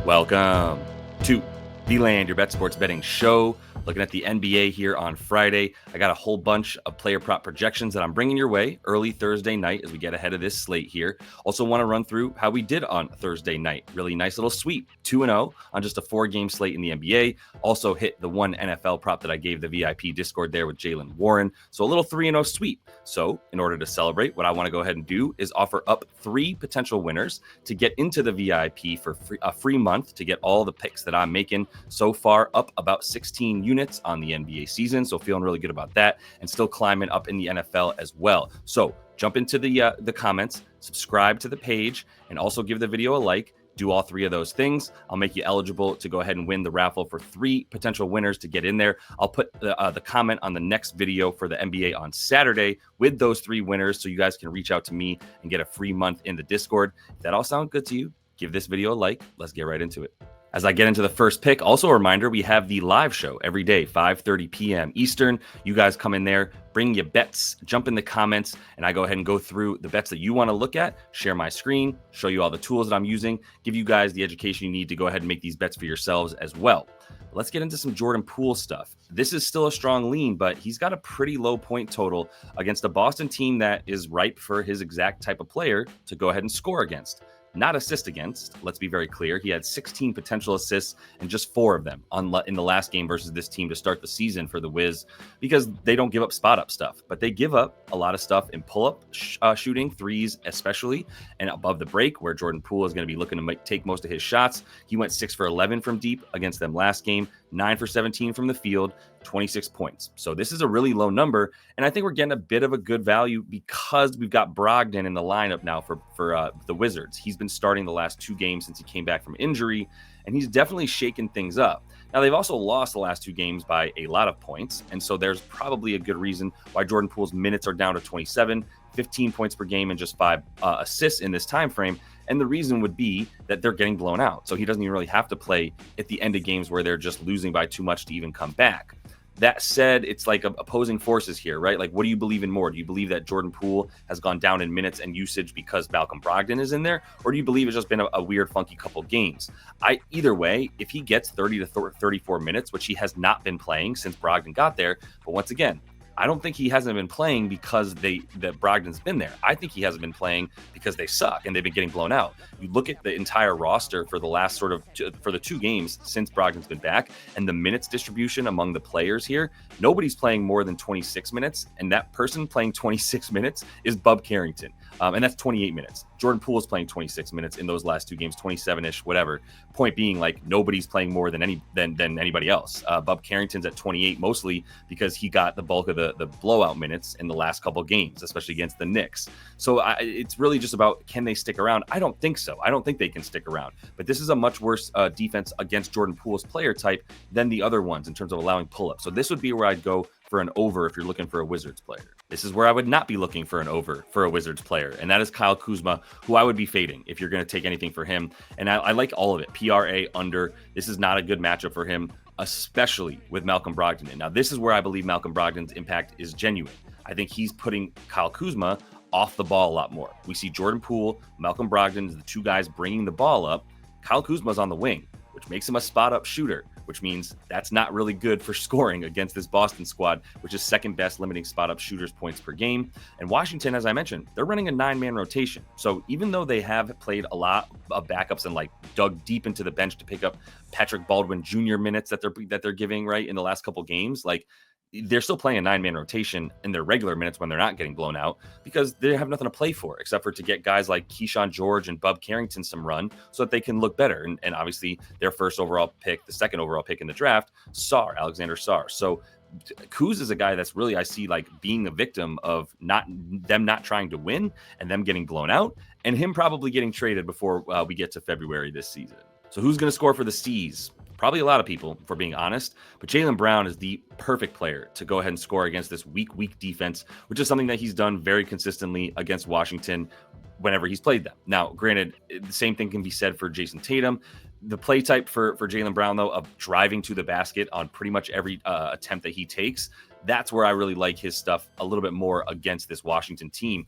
Welcome to the Land, your bet sports betting show. Looking at the NBA here on Friday. I got a whole bunch of player prop projections that I'm bringing your way early Thursday night as we get ahead of this slate here. Also want to run through how we did on Thursday night. Really nice little sweep, 2-0 on just a 4-game slate in the NBA. Also hit the one NFL prop that I gave the VIP Discord there with Jaylen Warren. So a little 3-0 sweep. So in order to celebrate, what I want to go ahead and do is offer up 3 potential winners to get into the VIP for a free month to get all the picks that I'm making so far, up about 16 units on the NBA season. So feeling really good about that and still climbing up in the NFL as well. So jump into the comments, subscribe to the page, and also give the video a like. Do all 3 of those things. I'll make you eligible to go ahead and win the raffle for 3 potential winners to get in there. I'll put the comment on the next video for the NBA on Saturday with those 3 winners so you guys can reach out to me and get a free month in the Discord. If that all sounds good to you, give this video a like. Let's get right into it. As I get into the first pick, also a reminder, we have the live show every day, 5:30 p.m. Eastern. You guys come in there, bring your bets, jump in the comments, and I go ahead and go through the bets that you want to look at, share my screen, show you all the tools that I'm using, give you guys the education you need to go ahead and make these bets for yourselves as well. Let's get into some Jordan Poole stuff. This is still a strong lean, but he's got a pretty low point total against a Boston team that is ripe for his exact type of player to go ahead and score against. Not assist against. Let's be very clear. He had 16 potential assists and just 4 of them in the last game versus this team to start the season for the Wiz, because they don't give up spot up stuff, but they give up a lot of stuff in pull up shooting, threes especially, and above the break where Jordan Poole is going to be looking to take most of his shots. He went 6 for 11 from deep against them last game, 9 for 17 from the field, 26 points. So this is a really low number, and I think we're getting a bit of a good value because we've got Brogdon in the lineup now for the Wizards. He's been starting the last 2 games since he came back from injury, and he's definitely shaken things up. Now, they've also lost the last 2 games by a lot of points, and so there's probably a good reason why Jordan Poole's minutes are down to 27, 15 points per game, and just 5 assists in this time frame. And the reason would be that they're getting blown out. So he doesn't even really have to play at the end of games where they're just losing by too much to even come back. That said, it's like opposing forces here, right? Like, what do you believe in more? Do you believe that Jordan Poole has gone down in minutes and usage because Malcolm Brogdon is in there? Or do you believe it's just been a weird, funky couple games? Either way, if he gets 30 to 34 minutes, which he has not been playing since Brogdon got there, but once again, I don't think he hasn't been playing because that Brogdon's been there. I think he hasn't been playing because they suck and they've been getting blown out. You look at the entire roster for the last for the 2 games since Brogdon's been back, and the minutes distribution among the players here, nobody's playing more than 26 minutes, and that person playing 26 minutes is Bub Carrington, and that's 28 minutes. Jordan Poole is playing 26 minutes in those last 2 games, 27-ish, whatever. Point being, like, nobody's playing more than anybody else. Bub Carrington's at 28 mostly because he got the bulk of the blowout minutes in the last couple games, especially against the Knicks. So it's really just about, can they stick around? I don't think so. I don't think they can stick around. But this is a much worse defense against Jordan Poole's player type than the other ones in terms of allowing pull-ups. So this would be where I'd go for an over if you're looking for a Wizards player. This is where I would not be looking for an over for a Wizards player, and that is Kyle Kuzma, who I would be fading if you're going to take anything for him. And I like all of it. PRA under. This is not a good matchup for him, especially with Malcolm Brogdon in. Now, this is where I believe Malcolm Brogdon's impact is genuine. I think he's putting Kyle Kuzma off the ball a lot more. We see Jordan Poole, Malcolm Brogdon as the 2 guys bringing the ball up. Kyle Kuzma's on the wing, which makes him a spot-up shooter, which means that's not really good for scoring against this Boston squad, which is second best limiting spot-up shooters points per game. And Washington, as I mentioned, they're running a 9-man rotation. So even though they have played a lot of backups and like dug deep into the bench to pick up Patrick Baldwin Jr. minutes that they're giving right in the last couple games, like, they're still playing a 9-man rotation in their regular minutes when they're not getting blown out because they have nothing to play for except for to get guys like Keyshawn George and Bub Carrington some run so that they can look better. And obviously their first overall pick, the second overall pick in the draft, Alexander Sarr. So Kuz is a guy that's really, I see, like, being a victim of them not trying to win and them getting blown out and him probably getting traded before we get to February this season. So who's going to score for the C's? Probably a lot of people, if we're being honest, but Jaylen Brown is the perfect player to go ahead and score against this weak defense, which is something that he's done very consistently against Washington whenever he's played them. Now, granted, the same thing can be said for Jason Tatum. The play type for Jaylen Brown, though, of driving to the basket on pretty much every attempt that he takes, That's where I really like his stuff a little bit more against this Washington team.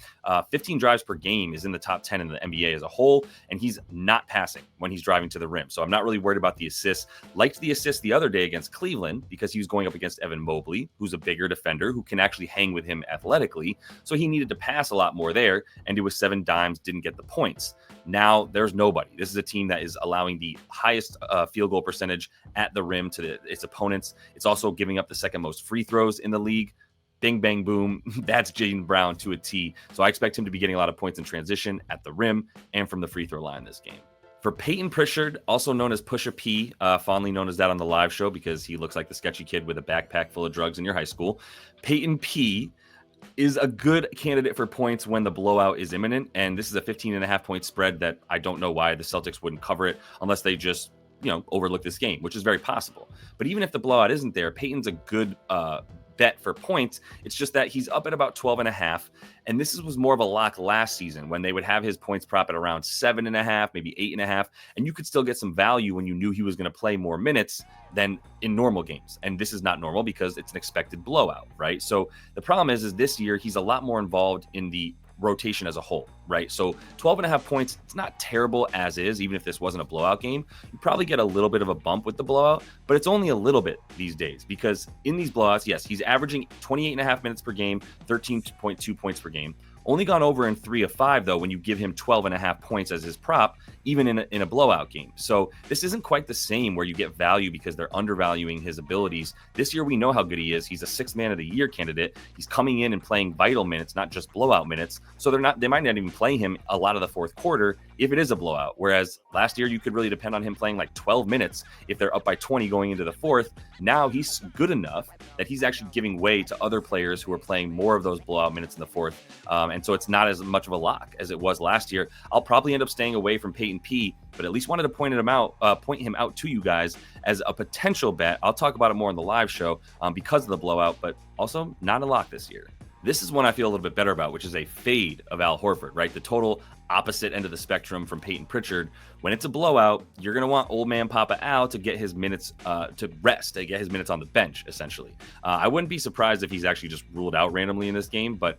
15 drives per game is in the top 10 in the NBA as a whole, and he's not passing when he's driving to the rim. So I'm not really worried about the assists. Liked the assist the other day against Cleveland because he was going up against Evan Mobley, who's a bigger defender who can actually hang with him athletically. So he needed to pass a lot more there, and it was 7 dimes, didn't get the points. Now there's nobody. This is a team that is allowing the highest field goal percentage at the rim to its opponents. It's also giving up the second most free throws in the league. Bing, bang, boom. That's Jaylen Brown to a T. So I expect him to be getting a lot of points in transition at the rim and from the free throw line this game. For Peyton Pritchard, also known as Pusha P, fondly known as that on the live show because he looks like the sketchy kid with a backpack full of drugs in your high school. Peyton P is a good candidate for points when the blowout is imminent. And this is a 15.5 point spread that I don't know why the Celtics wouldn't cover it unless they just, overlook this game, which is very possible. But even if the blowout isn't there, Peyton's a good bet for points. It's just that he's up at about 12.5. And this was more of a lock last season when they would have his points prop at around 7.5, maybe 8.5. And you could still get some value when you knew he was going to play more minutes than in normal games. And this is not normal because it's an expected blowout, right? So the problem is this year, he's a lot more involved in the rotation as a whole, right? So 12.5 points, it's not terrible as is, even if this wasn't a blowout game. You probably get a little bit of a bump with the blowout, but it's only a little bit these days because in these blowouts, yes, he's averaging 28.5 minutes per game, 13.2 points per game. Only gone over in 3 of 5, though, when you give him 12.5 points as his prop, even in a blowout game. So this isn't quite the same where you get value because they're undervaluing his abilities. This year, we know how good he is. He's a 6th man of the year candidate. He's coming in and playing vital minutes, not just blowout minutes. So they might not even play him a lot of the fourth quarter if it is a blowout. Whereas last year, you could really depend on him playing like 12 minutes if they're up by 20 going into the fourth. Now he's good enough that he's actually giving way to other players who are playing more of those blowout minutes in the fourth. And so it's not as much of a lock as it was last year. I'll probably end up staying away from Peyton P, but at least wanted to point him out to you guys as a potential bet. I'll talk about it more on the live show because of the blowout, but also not a lock this year. This is one I feel a little bit better about, which is a fade of Al Horford, right? The total opposite end of the spectrum from Peyton Pritchard. When it's a blowout, you're going to want old man Papa Al to get his minutes to rest, to get his minutes on the bench, essentially. I wouldn't be surprised if he's actually just ruled out randomly in this game, but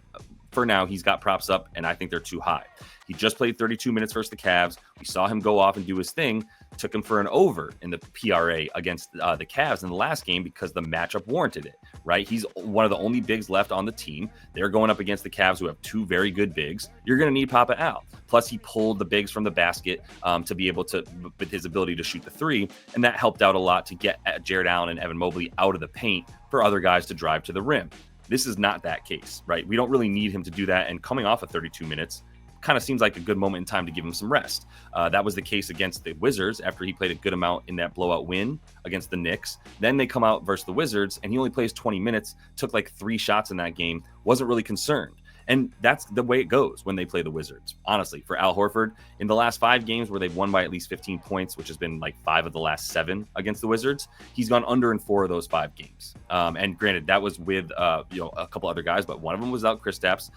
for now, he's got props up, and I think they're too high. He just played 32 minutes versus the Cavs. We saw him go off and do his thing. Took him for an over in the PRA against the Cavs in the last game because the matchup warranted it, right? He's one of the only bigs left on the team. They're going up against the Cavs who have 2 very good bigs. You're going to need Papa Al. Plus, he pulled the bigs from the basket to be able to, with his ability to shoot the 3, and that helped out a lot to get Jared Allen and Evan Mobley out of the paint for other guys to drive to the rim. This is not that case, right? We don't really need him to do that. And coming off of 32 minutes kind of seems like a good moment in time to give him some rest. That was the case against the Wizards after he played a good amount in that blowout win against the Knicks. Then they come out versus the Wizards and he only plays 20 minutes, took like 3 shots in that game, wasn't really concerned. And that's the way it goes when they play the Wizards. Honestly, for Al Horford, in the last 5 games where they've won by at least 15 points, which has been like 5 of the last 7 against the Wizards, he's gone under in 4 of those 5 games. And granted, that was with a couple other guys, but one of them was out Kristaps.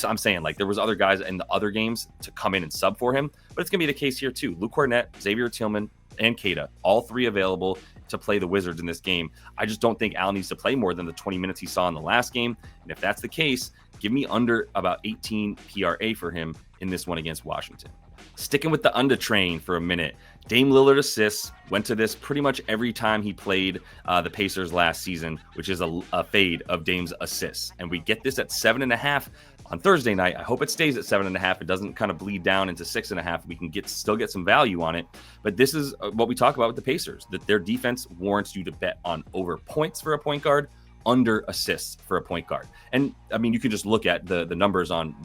I'm saying like there was other guys in the other games to come in and sub for him, but it's gonna be the case here too. Luke Kornet, Xavier Tillman, and Keita, all 3 available to play the Wizards in this game. I just don't think Al needs to play more than the 20 minutes he saw in the last game. And if that's the case, give me under about 18 PRA for him in this one against Washington. Sticking with the under train for a minute, Dame Lillard assists, went to this pretty much every time he played the Pacers last season, which is a fade of Dame's assists. And we get this at 7.5 on Thursday night. I hope it stays at 7.5. It doesn't kind of bleed down into 6.5. We can still get some value on it. But this is what we talk about with the Pacers, that their defense warrants you to bet on over points for a point guard, under assists for a point guard. And I mean, you can just look at the numbers on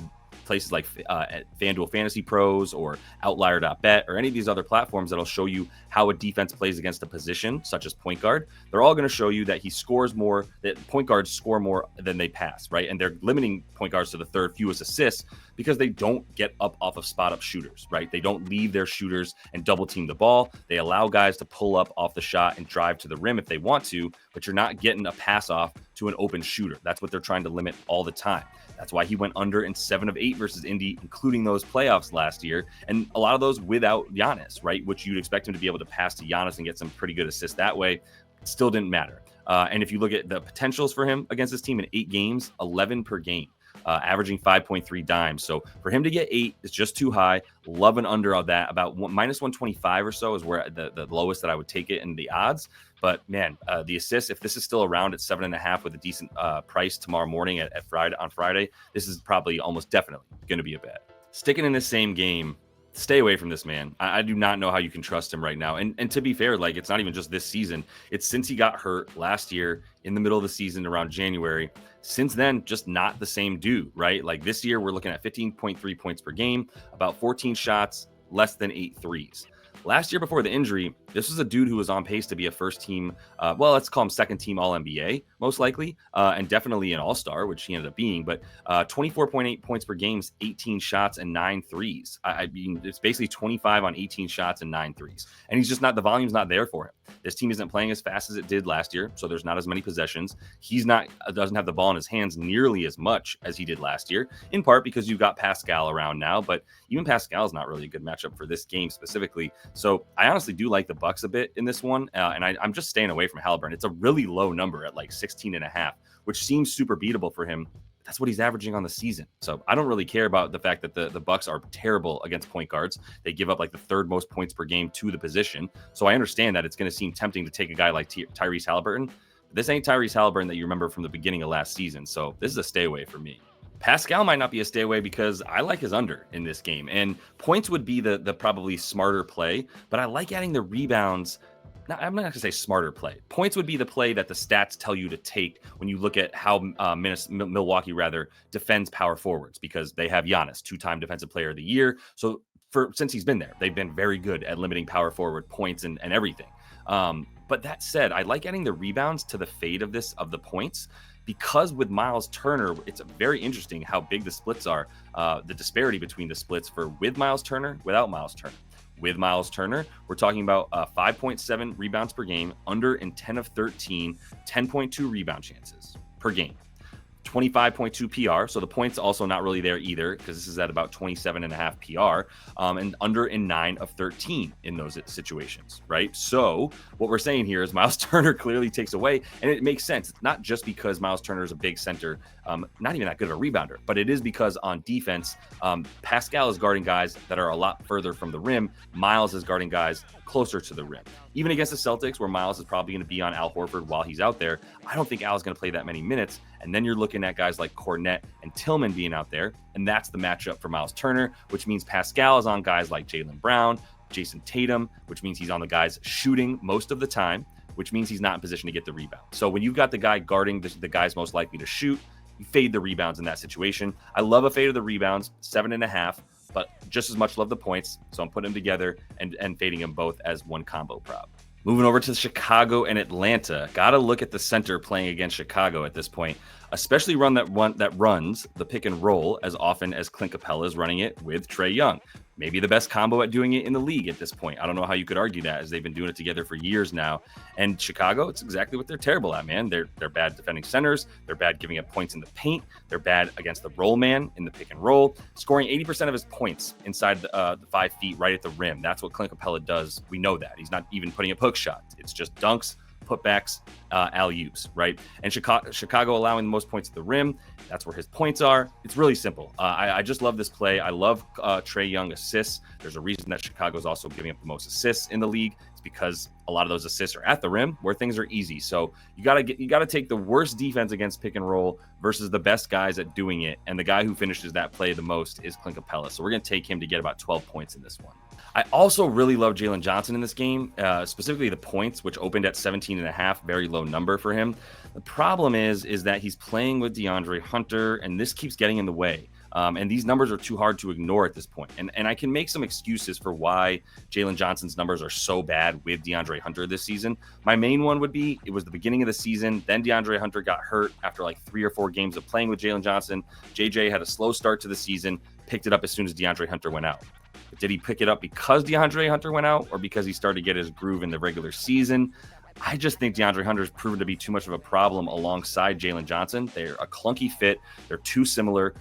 places like FanDuel Fantasy Pros or Outlier.bet or any of these other platforms that'll show you how a defense plays against a position, such as point guard. They're all going to show you that he scores more, that point guards score more than they pass, right? And they're limiting point guards to the 3rd fewest assists. because they don't get up off of spot up shooters, right? They don't leave their shooters and double team the ball. They allow guys to pull up off the shot and drive to the rim if they want to, but you're not getting a pass off to an open shooter. That's what they're trying to limit all the time. That's why he went under in 7 of 8 versus Indy, including those playoffs last year. And a lot of those without Giannis, right? Which you'd expect him to be able to pass to Giannis and get some pretty good assists that way. It still didn't matter. And if you look at the potentials for him against this team in 8 games, 11 per game. Averaging 5.3 dimes. So for him to get 8 is just too high. Love an under on that. About minus 125 or so is where the lowest that I would take it in the odds. But man, the assists, if this is still around at 7.5 with a decent price tomorrow morning on Friday, this is probably almost definitely going to be a bet. Sticking in the same game, stay away from this man. I do not know how you can trust him right now. And to be fair, like, it's not even just this season. It's since he got hurt last year in the middle of the season around January. Since then, just not the same dude, right? Like this year, we're looking at 15.3 points per game, about 14 shots, less than 8 threes. Last year before the injury, this was a dude who was on pace to be a first team, let's call him second team All-NBA, most likely, and definitely an All-Star, which he ended up being, but 24.8 points per game, 18 shots and 9 threes. I mean, it's basically 25 on 18 shots and 9 threes. And he's just not, the volume's not there for him. This team isn't playing as fast as it did last year, so there's not as many possessions. Doesn't have the ball in his hands nearly as much as he did last year, in part because you've got Pascal around now, but even Pascal's not really a good matchup for this game specifically. So I honestly do like the Bucks a bit in this one, and I'm just staying away from Haliburton. It's a really low number at like 16.5, which seems super beatable for him. That's what he's averaging on the season. So I don't really care about the fact that the Bucks are terrible against point guards. They give up like the 3rd most points per game to the position. So I understand that it's going to seem tempting to take a guy like Tyrese Haliburton. But this ain't Tyrese Haliburton that you remember from the beginning of last season. So this is a stay away for me. Pascal might not be a stay away because I like his under in this game. And points would be the probably smarter play, but I like adding the rebounds. Now, I'm not going to say smarter play. Points would be the play that the stats tell you to take when you look at how Milwaukee defends power forwards, because they have Giannis, 2-time defensive player of the year. So since he's been there, they've been very good at limiting power forward points and everything. But that said, I like adding the rebounds to the fade of the points, because with Miles Turner, it's very interesting how big the splits are, the disparity between the splits for with Miles Turner, without Miles Turner. With Miles Turner, we're talking about 5.7 rebounds per game, under in 10 of 13, 10.2 rebound chances per game. 25.2 PR, so the points also not really there either, because this is at about 27.5 PR, and under in 9 of 13 in those situations, right? So what we're saying here is Miles Turner clearly takes away, and it makes sense. It's not just because Miles Turner is a big center, not even that good of a rebounder, but it is because on defense, Pascal is guarding guys that are a lot further from the rim. Miles is guarding guys closer to the rim. Even against the Celtics, where Miles is probably going to be on Al Horford while he's out there, I don't think Al is going to play that many minutes. And then you're looking at guys like Cornette and Tillman being out there, and that's the matchup for Miles Turner, which means Pascal is on guys like Jaylen Brown, Jason Tatum, which means he's on the guys shooting most of the time, which means he's not in position to get the rebound. So when you've got the guy guarding the guys most likely to shoot, you fade the rebounds in that situation. I love a fade of the rebounds, 7.5, but just as much love the points. So I'm putting them together and fading them both as one combo prop. Moving over to Chicago and Atlanta. Got to look at the center playing against Chicago at this point, especially that runs the pick and roll as often as Clint Capella is running it with Trae Young. Maybe the best combo at doing it in the league at this point. I don't know how you could argue that, as they've been doing it together for years now. And Chicago, it's exactly what they're terrible at, man. They're bad defending centers. They're bad giving up points in the paint. They're bad against the roll man in the pick and roll, scoring 80% of his points inside the 5 feet right at the rim. That's what Clint Capella does. We know that. He's not even putting up hook shots. It's just dunks, putbacks, alley-oops, right? And Chicago allowing the most points at the rim. That's where his points are. It's really simple. I just love this play. I love Trae Young assists. There's a reason that Chicago is also giving up the most assists in the league. It's because a lot of those assists are at the rim where things are easy. So you gotta take the worst defense against pick and roll versus the best guys at doing it. And the guy who finishes that play the most is Clint Capella. So we're gonna take him to get about 12 points in this one. I also really love Jalen Johnson in this game, specifically the points, which opened at 17.5, very low number for him. The problem is that he's playing with DeAndre Hunter, and this keeps getting in the way. And these numbers are too hard to ignore at this point. And I can make some excuses for why Jalen Johnson's numbers are so bad with DeAndre Hunter this season. My main one would be, it was the beginning of the season. Then DeAndre Hunter got hurt after like 3 or 4 games of playing with Jalen Johnson. JJ had a slow start to the season, picked it up as soon as DeAndre Hunter went out. But did he pick it up because DeAndre Hunter went out or because he started to get his groove in the regular season? I just think DeAndre Hunter has proven to be too much of a problem alongside Jaylen Johnson. They're a clunky fit. They're too similar.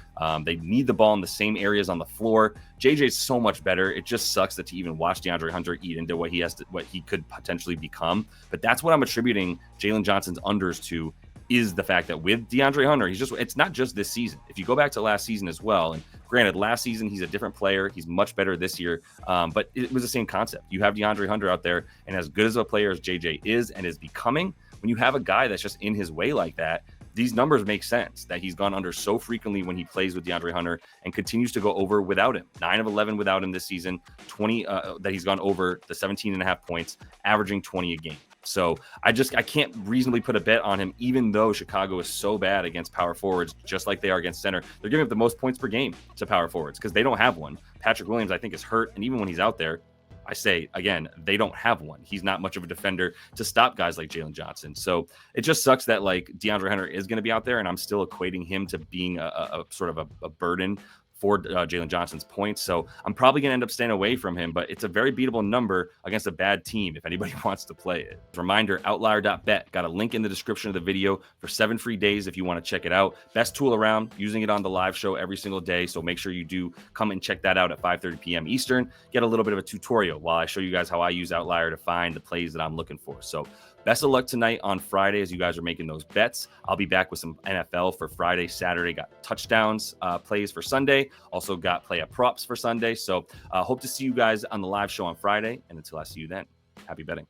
They need the ball in the same areas on the floor. JJ's so much better. It just sucks that to even watch DeAndre Hunter eat into what he could potentially become. But that's what I'm attributing Jaylen Johnson's unders to, is the fact that with DeAndre Hunter, it's not just this season. If you go back to last season as well, and granted, last season, he's a different player. He's much better this year, but it was the same concept. You have DeAndre Hunter out there, and as good as a player as JJ is and is becoming, when you have a guy that's just in his way like that, these numbers make sense that he's gone under so frequently when he plays with DeAndre Hunter and continues to go over without him. 9 of 11 without him this season, 20 that he's gone over the 17.5 points, averaging 20 a game. So I can't reasonably put a bet on him, even though Chicago is so bad against power forwards, just like they are against center. They're giving up the most points per game to power forwards because they don't have one. Patrick Williams, I think, is hurt. And even when he's out there, I say, again, they don't have one. He's not much of a defender to stop guys like Jaylen Johnson. So it just sucks that like DeAndre Hunter is going to be out there, and I'm still equating him to being a sort of a burden for Jaylen Johnson's points. So I'm probably going to end up staying away from him, but it's a very beatable number against a bad team if anybody wants to play it. Reminder, outlier.bet. Got a link in the description of the video for 7 free days if you want to check it out. Best tool around, using it on the live show every single day. So make sure you do come and check that out at 5:30 p.m. Eastern. Get a little bit of a tutorial while I show you guys how I use Outlier to find the plays that I'm looking for. So best of luck tonight on Friday as you guys are making those bets. I'll be back with some NFL for Friday, Saturday. Got touchdowns plays for Sunday. Also got play props for Sunday. So hope to see you guys on the live show on Friday. And until I see you then, happy betting.